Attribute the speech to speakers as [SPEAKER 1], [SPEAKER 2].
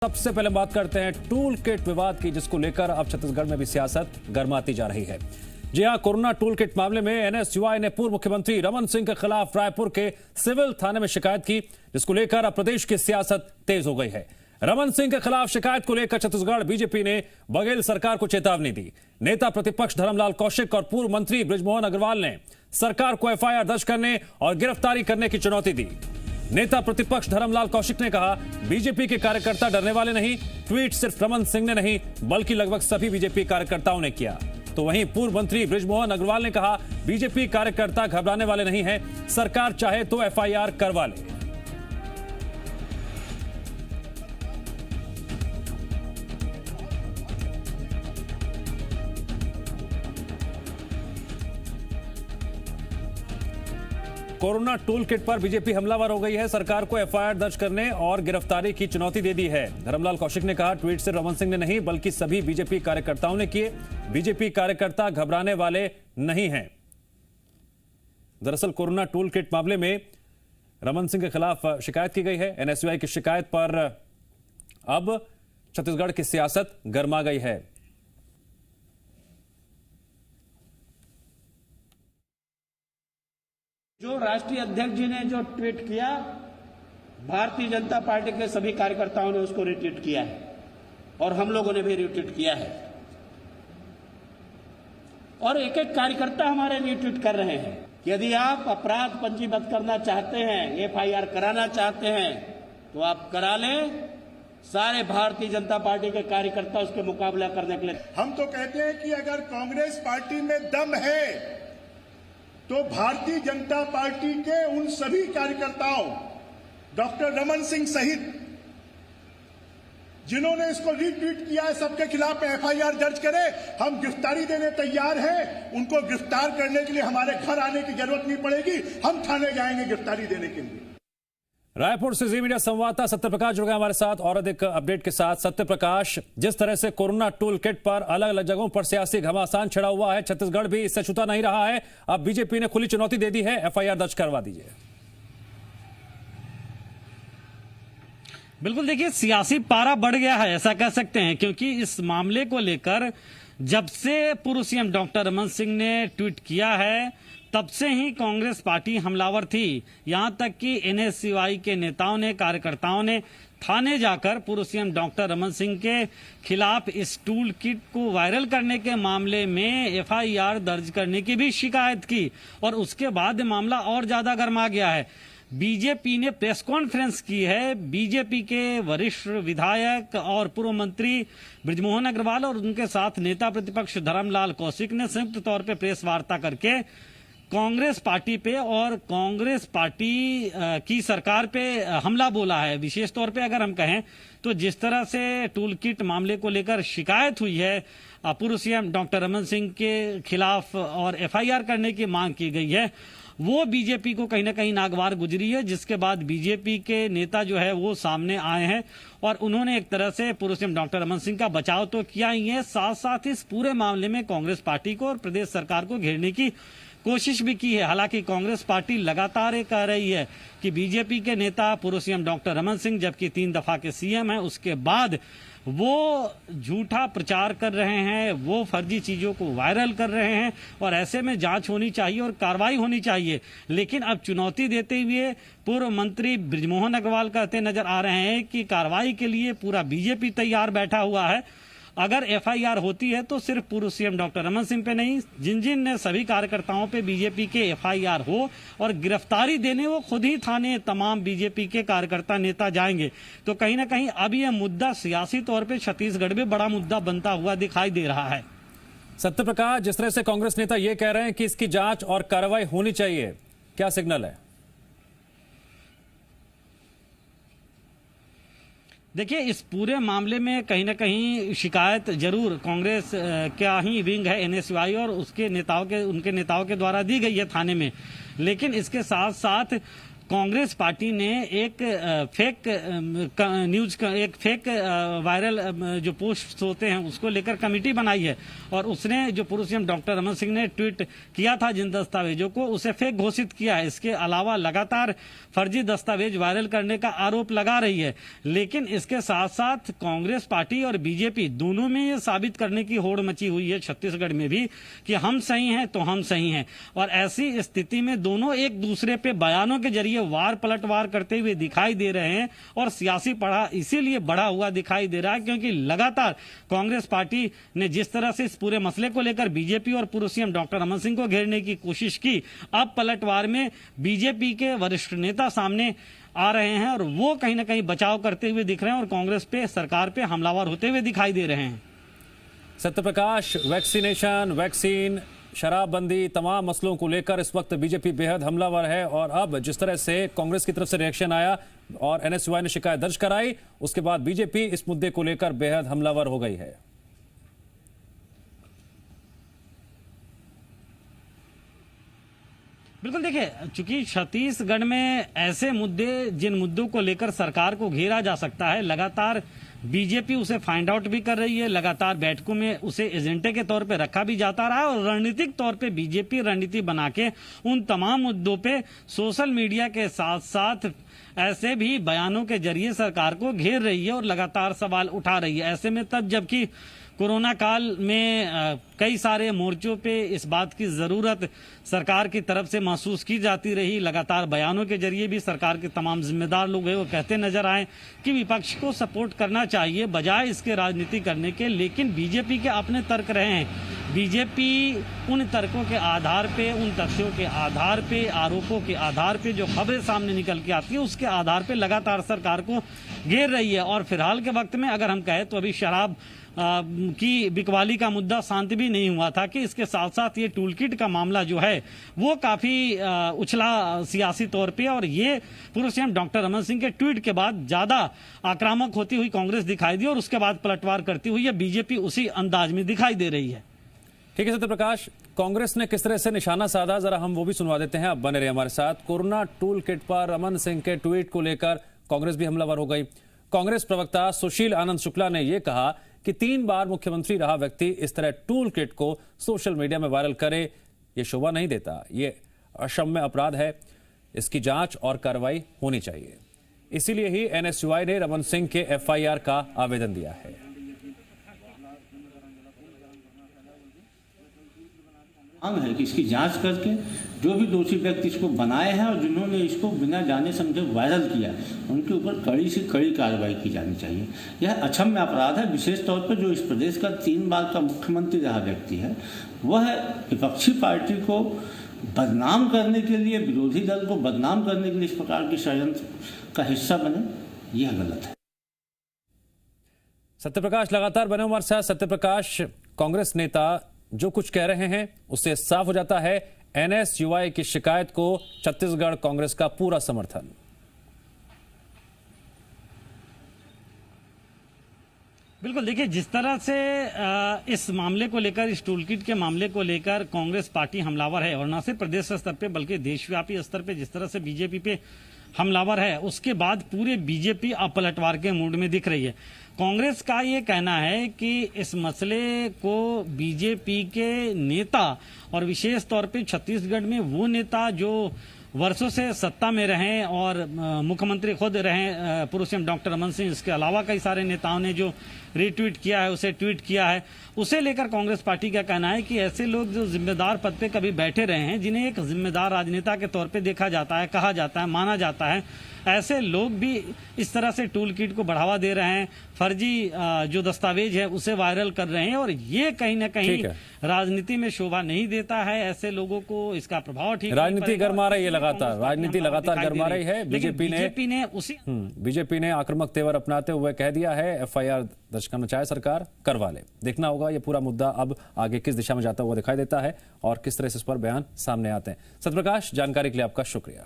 [SPEAKER 1] सबसे पहले बात करते हैं टूल किट विवाद की, जिसको लेकर अब छत्तीसगढ़ में भी सियासत गर्माती जा रही है। जी हां, कोरोना टूल किट मामले में एनएसयूआई ने पूर्व मुख्यमंत्री रमन सिंह के खिलाफ रायपुर के सिविल थाने में शिकायत की, जिसको लेकर अब प्रदेश की सियासत तेज हो गई है। रमन सिंह के खिलाफ शिकायत को लेकर छत्तीसगढ़ बीजेपी ने बघेल सरकार को चेतावनी दी। नेता प्रतिपक्ष धर्मलाल कौशिक और पूर्व मंत्री बृजमोहन अग्रवाल ने सरकार को एफआईआर दर्ज करने और गिरफ्तारी करने की चुनौती दी। नेता प्रतिपक्ष धर्मलाल कौशिक ने कहा, बीजेपी के कार्यकर्ता डरने वाले नहीं। ट्वीट सिर्फ रमन सिंह ने नहीं बल्कि लगभग सभी बीजेपी कार्यकर्ताओं ने किया। तो वहीं पूर्व मंत्री बृजमोहन अग्रवाल ने कहा, बीजेपी कार्यकर्ता घबराने वाले नहीं हैं, सरकार चाहे तो एफआईआर करवा ले। कोरोना टूल किट पर बीजेपी हमलावर हो गई है। सरकार को एफआईआर दर्ज करने और गिरफ्तारी की चुनौती दे दी है। धर्मलाल कौशिक ने कहा, ट्वीट से रमन सिंह ने नहीं बल्कि सभी बीजेपी कार्यकर्ताओं ने किए। बीजेपी कार्यकर्ता घबराने वाले नहीं हैं। दरअसल कोरोना टूल किट मामले में रमन सिंह के खिलाफ शिकायत की गई है। एनएसयूआई की शिकायत पर अब छत्तीसगढ़ की सियासत गर्मा गई है।
[SPEAKER 2] जो राष्ट्रीय अध्यक्ष जी ने जो ट्वीट किया, भारतीय जनता पार्टी के सभी कार्यकर्ताओं ने उसको रिट्वीट किया है और हम लोगों ने भी रिट्वीट किया है। और एक एक कार्यकर्ता हमारे रिट्वीट कर रहे हैं कि यदि आप अपराध पंजीबद्ध करना चाहते हैं, एफआईआर कराना चाहते हैं, तो आप करा लें। सारे भारतीय जनता पार्टी के कार्यकर्ता उसके मुकाबला करने के लिए।
[SPEAKER 3] हम तो कहते हैं कि अगर कांग्रेस पार्टी में दम है तो भारतीय जनता पार्टी के उन सभी कार्यकर्ताओं, डॉक्टर रमन सिंह सहित जिन्होंने इसको रीट्वीट किया है, सबके खिलाफ एफआईआर दर्ज करें। हम गिरफ्तारी देने तैयार हैं। उनको गिरफ्तार करने के लिए हमारे घर आने की जरूरत नहीं पड़ेगी, हम थाने जाएंगे गिरफ्तारी देने के लिए।
[SPEAKER 1] रायपुर से जी मीडिया संवाददाता सत्यप्रकाश जुड़ गए हमारे साथ और अधिक अपडेट के साथ। सत्यप्रकाश, जिस तरह से कोरोना टूल किट पर अलग अलग जगहों पर सियासी घमासान छिड़ा हुआ है, छत्तीसगढ़ भी इससे छूता नहीं रहा है। अब बीजेपी ने खुली चुनौती दे दी है, एफआईआर दर्ज करवा दीजिए।
[SPEAKER 4] बिल्कुल, देखिए सियासी पारा बढ़ गया है ऐसा कह सकते हैं, क्योंकि इस मामले को लेकर जब से पूर्व सीएम डॉक्टर रमन सिंह ने ट्वीट किया है, तब से ही कांग्रेस पार्टी हमलावर थी। यहां तक कि एनएसयूआई के नेताओं ने, कार्यकर्ताओं ने थाने जाकर पूर्व सीएम डॉक्टर रमन सिंह के खिलाफ इस टूल किट को वायरल करने के मामले में एफआईआर दर्ज करने की भी शिकायत की। और उसके बाद मामला और ज्यादा गर्मा गया है। बीजेपी ने प्रेस कॉन्फ्रेंस की है। बीजेपी के वरिष्ठ विधायक और पूर्व मंत्री बृजमोहन अग्रवाल और उनके साथ नेता प्रतिपक्ष धर्मलाल कौशिक ने संयुक्त तौर पर प्रेस वार्ता करके कांग्रेस पार्टी पे और कांग्रेस पार्टी की सरकार पे हमला बोला है। विशेष तौर पे अगर हम कहें तो जिस तरह से टूल किट मामले को लेकर शिकायत हुई है पूर्व सीएम डॉक्टर रमन सिंह के खिलाफ और एफआईआर करने की मांग की गई है, वो बीजेपी को कहीं ना कहीं नागवार गुजरी है। जिसके बाद बीजेपी के नेता जो है वो सामने आए हैं और उन्होंने एक तरह से पूर्व सीएम डॉक्टर रमन सिंह का बचाव तो किया ही है, साथ साथ इस पूरे मामले में कांग्रेस पार्टी को और प्रदेश सरकार को घेरने की कोशिश भी की है। हालांकि कांग्रेस पार्टी लगातार ये कह रही है कि बीजेपी के नेता पूर्व सीएम डॉक्टर रमन सिंह, जबकि 3 दफा के सीएम हैं, उसके बाद वो झूठा प्रचार कर रहे हैं, वो फर्जी चीजों को वायरल कर रहे हैं और ऐसे में जांच होनी चाहिए और कार्रवाई होनी चाहिए। लेकिन अब चुनौती देते हुए पूर्व मंत्री बृजमोहन अग्रवाल कहते नजर आ रहे हैं कि कार्रवाई के लिए पूरा बीजेपी तैयार बैठा हुआ है। अगर एफआईआर होती है तो सिर्फ पूर्व सीएम डॉक्टर रमन सिंह पे नहीं, जिन जिन ने सभी कार्यकर्ताओं पे बीजेपी के एफआईआर हो और गिरफ्तारी देने वो खुद ही थाने तमाम बीजेपी के कार्यकर्ता नेता जाएंगे। तो कहीं ना कहीं अब यह मुद्दा सियासी तौर पे छत्तीसगढ़ में बड़ा मुद्दा बनता हुआ दिखाई दे रहा है।
[SPEAKER 1] सत्यप्रकाश, जिस तरह से कांग्रेस नेता ये कह रहे हैं कि इसकी जांच और कार्रवाई होनी चाहिए, क्या सिग्नल है?
[SPEAKER 4] देखिए, इस पूरे मामले में कहीं ना कहीं शिकायत जरूर कांग्रेस का ही विंग है एनएसयूआई और उनके नेताओं के द्वारा दी गई है थाने में। लेकिन इसके साथ साथ कांग्रेस पार्टी ने एक फेक न्यूज का एक फेक वायरल जो पोस्ट होते हैं उसको लेकर कमेटी बनाई है और उसने जो पूर्व सीएम डॉक्टर रमन सिंह ने ट्वीट किया था जिन दस्तावेजों को उसे फेक घोषित किया है। इसके अलावा लगातार फर्जी दस्तावेज वायरल करने का आरोप लगा रही है। लेकिन इसके साथ साथ कांग्रेस पार्टी और बीजेपी दोनों में ये साबित करने की होड़ मची हुई है छत्तीसगढ़ में भी कि हम सही हैं तो हम सही हैं। और ऐसी स्थिति में दोनों एक दूसरे पे बयानों के जरिए वार पलटवार करते हुए दिखाई दे रहे हैं और सियासी पड़ा इसीलिए बढ़ा हुआ दिखाई दे रहा है क्योंकि लगातार कांग्रेस पार्टी ने जिस तरह से इस पूरे मसले को लेकर बीजेपी और पूर्व सीएम डॉक्टर रमन सिंह को घेरने की कोशिश की, अब पलटवार में बीजेपी के वरिष्ठ नेता सामने आ रहे हैं और वो कहीं ना कहीं बचाव करते हुए दिख रहे हैं और कांग्रेस पे सरकार पे हमलावर होते हुए दिखाई दे रहे हैं।
[SPEAKER 1] सत्यप्रकाश, वैक्सीनेशन, वैक्सीन, शराबबंदी, तमाम मसलों को लेकर इस वक्त बीजेपी बेहद हमलावर है और अब जिस तरह से कांग्रेस की तरफ से रिएक्शन आया और एनएसयूआई ने शिकायत दर्ज कराई, उसके बाद बीजेपी इस मुद्दे को लेकर बेहद हमलावर हो गई है।
[SPEAKER 4] बिल्कुल, देखिए, चूंकि छत्तीसगढ़ में ऐसे मुद्दे जिन मुद्दों को लेकर सरकार को घेरा जा सकता है, लगातार बीजेपी उसे फाइंड आउट भी कर रही है, लगातार बैठकों में उसे एजेंडे के तौर पे रखा भी जाता रहा है और रणनीतिक तौर पे बीजेपी रणनीति बना के उन तमाम मुद्दों पे सोशल मीडिया के साथ साथ ऐसे भी बयानों के जरिए सरकार को घेर रही है और लगातार सवाल उठा रही है। ऐसे में तब जबकि कोरोना काल में कई सारे मोर्चों पे इस बात की जरूरत सरकार की तरफ से महसूस की जाती रही, लगातार बयानों के जरिए भी सरकार के तमाम जिम्मेदार लोग हैं वो कहते नजर आए कि विपक्ष को सपोर्ट करना चाहिए बजाय इसके राजनीति करने के। लेकिन बीजेपी के अपने तर्क रहे हैं। बीजेपी उन तर्कों के आधार पे, उन तथ्यों के आधार पे, आरोपों के आधार पे जो खबरें सामने निकल के आती है उसके आधार पे लगातार सरकार को घेर रही है। और फिलहाल के वक्त में अगर हम कहें तो अभी शराब की बिकवाली का मुद्दा शांत भी नहीं हुआ था कि इसके साथ साथ ये टूल किट का मामला जो है वो काफी उछला सियासी तौर पे और ये पूर्व सीएम डॉक्टर रमन सिंह के ट्वीट के बाद ज्यादा आक्रामक होती हुई कांग्रेस दिखाई दी और उसके बाद पलटवार करती हुई बीजेपी उसी अंदाज में दिखाई दे रही है।
[SPEAKER 1] ठीक है सत्यप्रकाश, कांग्रेस ने किस तरह से निशाना साधा जरा हम वो भी सुनवा देते हैं। अब बने रहे हमारे साथ। कोरोना टूल किट पर रमन सिंह के ट्वीट को लेकर कांग्रेस भी हमलावर हो गई। कांग्रेस प्रवक्ता सुशील आनंद शुक्ला ने यह कहा कि 3 बार मुख्यमंत्री रहा व्यक्ति इस तरह टूल किट को सोशल मीडिया में वायरल करे, यह शोभा नहीं देता, ये अक्षम्य अपराध है, इसकी जांच और कार्रवाई होनी चाहिए। इसीलिए ही एनएसयूआई ने रमन सिंह के एफआईआर का आवेदन दिया है।
[SPEAKER 5] मांग है कि इसकी जांच करके जो भी दोषी व्यक्ति इसको बनाए हैं और जिन्होंने इसको बिना जाने समझे वायरल किया उनके ऊपर कड़ी से कड़ी कार्रवाई की जानी चाहिए। यह अक्षम्य अपराध है। विशेष तौर पर जो इस प्रदेश का 3 बार का मुख्यमंत्री रहा व्यक्ति है वह विपक्षी पार्टी को बदनाम करने के लिए, विरोधी दल को बदनाम करने के लिए इस प्रकार के षड्यंत्र का हिस्सा बने, यह गलत है।
[SPEAKER 1] सत्यप्रकाश लगातार बने हमारे साथ। सत्यप्रकाश, कांग्रेस नेता जो कुछ कह रहे हैं उससे साफ हो जाता है एनएसयूआई की शिकायत को छत्तीसगढ़ कांग्रेस का पूरा समर्थन।
[SPEAKER 4] बिल्कुल, देखिए, जिस तरह से इस मामले को लेकर, इस टूल किट के मामले को लेकर कांग्रेस पार्टी हमलावर है और न सिर्फ प्रदेश स्तर पे बल्कि देशव्यापी स्तर पे जिस तरह से बीजेपी पे हमलावर है, उसके बाद पूरे बीजेपी अब पलटवार के मूड में दिख रही है। कांग्रेस का ये कहना है कि इस मसले को बीजेपी के नेता और विशेष तौर पे छत्तीसगढ़ में वो नेता जो वर्षों से सत्ता में रहे और मुख्यमंत्री खुद रहे पूर्व सीएम डॉक्टर रमन सिंह, इसके अलावा कई सारे नेताओं ने जो रीट्वीट किया है, उसे ट्वीट किया है, उसे लेकर कांग्रेस पार्टी का कहना है कि ऐसे लोग जो जिम्मेदार पद पे कभी बैठे रहे हैं, जिन्हें एक जिम्मेदार राजनेता के तौर पे देखा जाता है, कहा जाता है, माना जाता है, ऐसे लोग भी इस तरह से टूल किट को बढ़ावा दे रहे हैं, फर्जी जो दस्तावेज है उसे वायरल कर रहे हैं और ये कहीं ना कहीं राजनीति में शोभा नहीं देता है। ऐसे लोगों को इसका प्रभाव ठीक
[SPEAKER 1] राजनीति गरमा रही है, लगातार राजनीति लगातार गरमा रही है। बीजेपी ने आक्रामक तेवर अपनाते हुए कह दिया है एफआईआर दर्ज करना चाहे सरकार करवा ले। देखना होगा ये पूरा मुद्दा अब आगे किस दिशा में जाता हुआ दिखाई देता है और किस तरह से इस पर बयान सामने आते हैं। सत्यप्रकाश, जानकारी के लिए आपका शुक्रिया।